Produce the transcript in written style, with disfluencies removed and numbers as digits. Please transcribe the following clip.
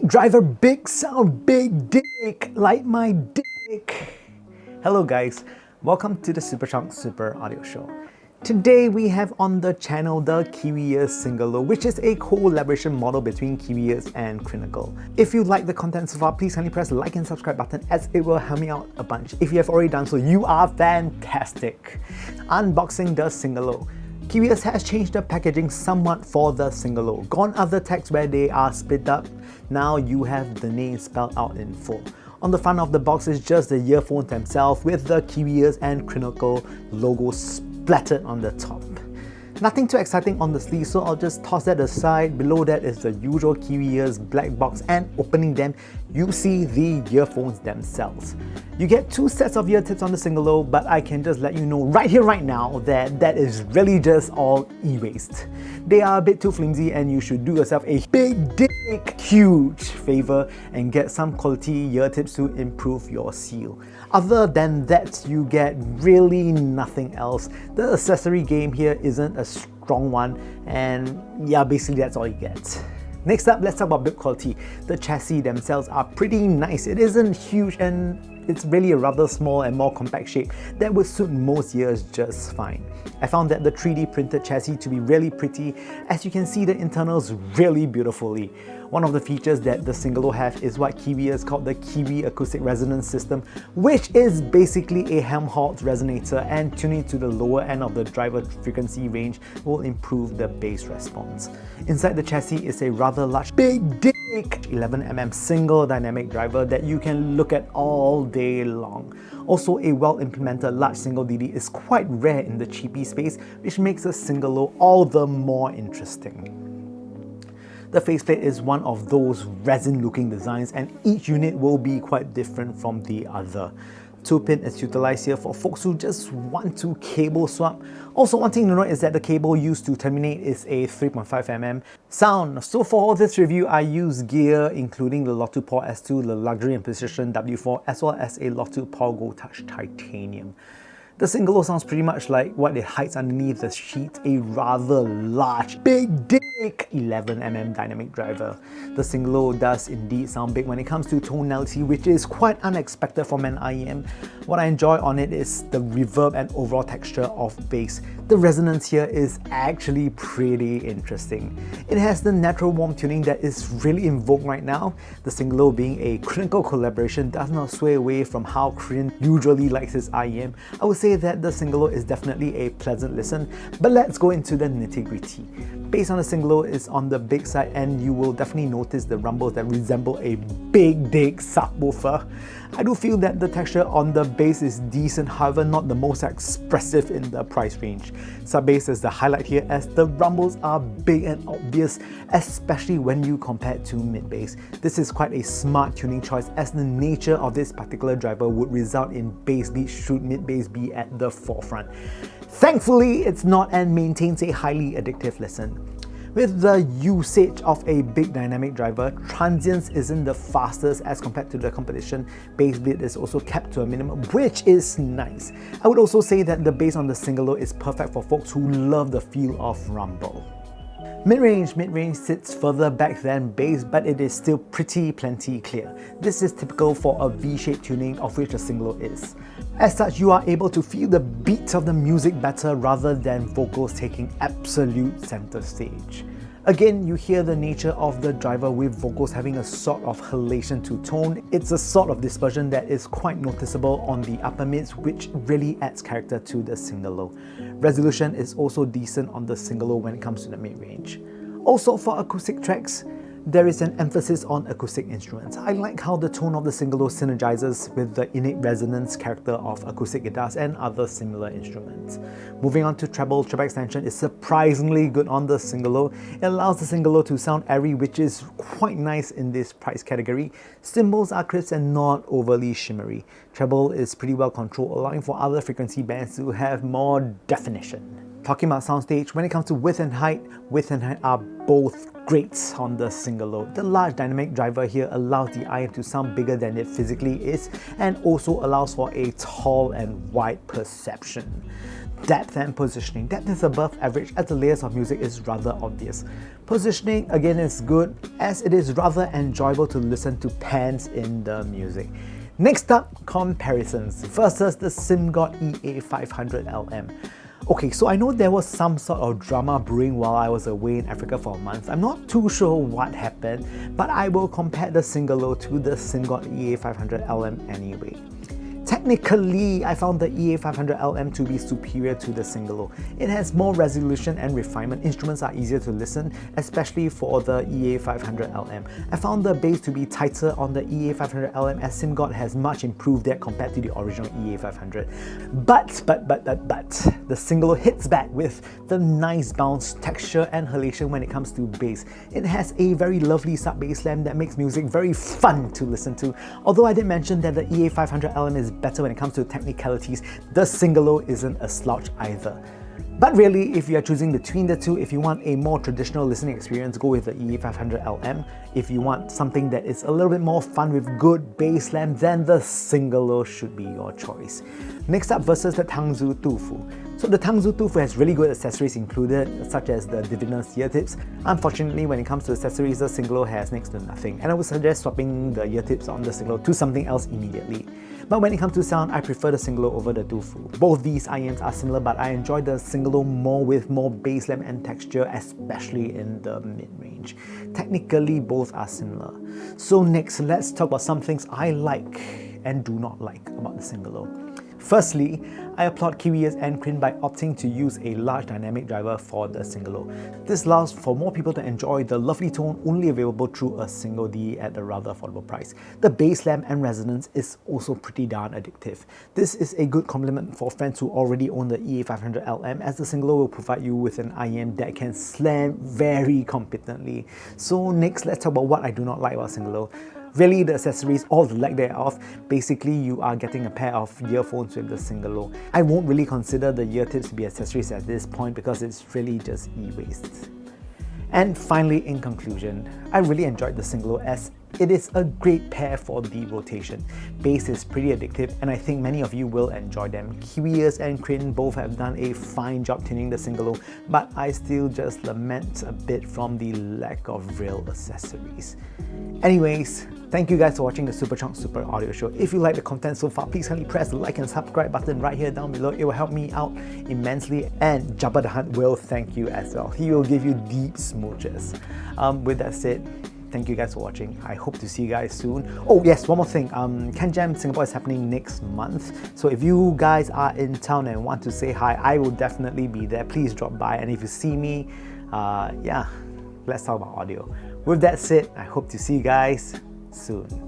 Big driver, big sound, big dick, like my dick. Hello guys, welcome to the Superchunk Super Audio Show. Today we have on the channel the Kiwiears Singolo, which is a collaboration model between Kiwiears and Crinacle. If you like the content so far, please kindly press the like and subscribe button as it will help me out a bunch. If you have already done so, you are fantastic. Unboxing the Singolo. Kiwiears has changed the packaging somewhat for the Singolo. Gone are the text where they are split up. Now you have the name spelled out in full. On the front of the box is just the earphones themselves with the Kiwiears and Crinacle logo splattered on the top. Nothing too exciting on the sleeve, so I'll just toss that aside. Below that is the usual Kiwiears black box, and opening them, you see the earphones themselves. You get two sets of ear tips on the Singolo, but I can just let you know right here, right now, that that is really just all e-waste. They are a bit too flimsy and you should do yourself a big dick huge favor and get some quality ear tips to improve your seal. Other than that, you get really nothing else. The accessory game here isn't a strong one, and yeah, basically that's all you get. Next up, let's talk about build quality. The chassis themselves are pretty nice. It isn't huge and it's really a rather small and more compact shape that would suit most ears just fine. I found that the 3D printed chassis to be really pretty. As you can see, the internals really beautifully. One of the features that the Singolo have is what Kiwiears called the Kiwi Acoustic Resonance System, which is basically a Helmholtz resonator, and tuning to the lower end of the driver frequency range will improve the bass response. Inside the chassis is a rather large big dick 11mm single dynamic driver that you can look at all day long. Also, a well-implemented large single DD is quite rare in the chifi space, which makes a Singolo all the more interesting. The faceplate is one of those resin-looking designs, and each unit will be quite different from the other. 2-pin is utilized here for folks who just want to cable swap. Also, one thing to note is that the cable used to terminate is a 3.5mm sound. So for all this review, I used gear including the Lotu Paw S2, the Luxury and Precision W4, as well as a Lotu Paw Gold Touch Titanium. The Singolo sounds pretty much like what it hides underneath the sheet, a rather large, big dick 11mm dynamic driver. The Singolo does indeed sound big when it comes to tonality, which is quite unexpected from an IEM. What I enjoy on it is the reverb and overall texture of bass. The resonance here is actually pretty interesting. It has the natural warm tuning that is really in vogue right now. The Singolo, being a Crinacle collaboration, does not sway away from how Crin usually likes his IEM. I would say that the Singolo is definitely a pleasant listen, but let's go into the nitty-gritty. Bass on the Singolo is on the big side, and you will definitely notice the rumbles that resemble a big dick subwoofer. I do feel that the texture on the bass is decent, however not the most expressive in the price range. Sub-bass is the highlight here as the rumbles are big and obvious, especially when you compare it to mid-bass. This is quite a smart tuning choice, as the nature of this particular driver would result in bass beat should mid-bass be at the forefront. Thankfully, it's not, and maintains a highly addictive listen. With the usage of a big dynamic driver, transients isn't the fastest as compared to the competition. Bass beat is also kept to a minimum, which is nice. I would also say that the bass on the Singolo is perfect for folks who love the feel of rumble. Mid-range sits further back than bass, but it is still plenty clear. This is typical for a V-shaped tuning, of which the Singolo is. As such, you are able to feel the beats of the music better rather than vocals taking absolute center stage. Again, you hear the nature of the driver with vocals having a sort of halation to tone. It's a sort of dispersion that is quite noticeable on the upper mids, which really adds character to the Singolo. Resolution is also decent on the Singolo when it comes to the mid-range. Also, for acoustic tracks, there is an emphasis on acoustic instruments. I like how the tone of the Singolo synergizes with the innate resonance character of acoustic guitars and other similar instruments. Moving on to treble extension is surprisingly good on the Singolo. It allows the Singolo to sound airy, which is quite nice in this price category. Cymbals are crisp and not overly shimmery. Treble is pretty well controlled, allowing for other frequency bands to have more definition. Talking about Soundstage, when it comes to width and height are both great on the Singolo. The large dynamic driver here allows the IM to sound bigger than it physically is, and also allows for a tall and wide perception. depth and positioning. Depth is above average as the layers of music is rather obvious. Positioning again is good as it is rather enjoyable to listen to pans in the music. Next up, comparisons versus the Simgot EA500LM. Okay, so I know there was some sort of drama brewing while I was away in Africa for a month. I'm not too sure what happened, but I will compare the Singolo to the Simgot EA500LM anyway. Technically, I found the EA500LM to be superior to the Singolo. It has more resolution and refinement. Instruments are easier to listen, especially for the EA500LM. I found the bass to be tighter on the EA500LM as Simgot has much improved that compared to the original EA500. But, the Singolo hits back with the nice bounce, texture and halation when it comes to bass. It has a very lovely sub-bass slam that makes music very fun to listen to. Although I did mention that the EA500LM is better when it comes to technicalities, the Singolo isn't a slouch either. But really, if you are choosing between the two, if you want a more traditional listening experience, go with the EA500LM. If you want something that is a little bit more fun with good bass slam, then the Singolo should be your choice. Next up, versus the Tangzu DUFU. So the Tangzu DUFU has really good accessories included, such as the Divinus ear tips. Unfortunately, when it comes to accessories, the Singolo has next to nothing, and I would suggest swapping the ear tips on the Singolo to something else immediately. But when it comes to sound, I prefer the Singolo over the DUFU. Both these IEMs are similar, but I enjoy the Singolo more with more bass slam and texture, especially in the mid-range. Technically, both are similar. So next, let's talk about some things I like and do not like about the Singolo. Firstly, I applaud Kiwiears X Crinicle by opting to use a large dynamic driver for the Singolo. This allows for more people to enjoy the lovely tone only available through a single DE at a rather affordable price. The bass slam and resonance is also pretty darn addictive. This is a good complement for friends who already own the EA500LM, as the Singolo will provide you with an IEM that can slam very competently. So next, let's talk about what I do not like about Singolo. Really, the accessories, all the lack thereof. Basically, you are getting a pair of earphones with the Singolo. I won't really consider the ear tips to be accessories at this point because it's really just e-waste. And finally, in conclusion, I really enjoyed the Singolo as it is a great pair for the rotation. Bass is pretty addictive and I think many of you will enjoy them. Kiwiears and Crinicle both have done a fine job tuning the Singolo, but I still just lament a bit from the lack of real accessories. Anyways, thank you guys for watching the Superchunk Super Audio Show. If you like the content so far, please kindly press the like and subscribe button right here down below. It will help me out immensely, and Jabba the Hutt will thank you as well. He will give you deep smooches. With that said, thank you guys for watching. I hope to see you guys soon. Oh yes, one more thing. Can Jam Singapore is happening next month. So if you guys are in town and want to say hi, I will definitely be there. Please drop by, and if you see me, yeah, let's talk about audio. With that said, I hope to see you guys soon.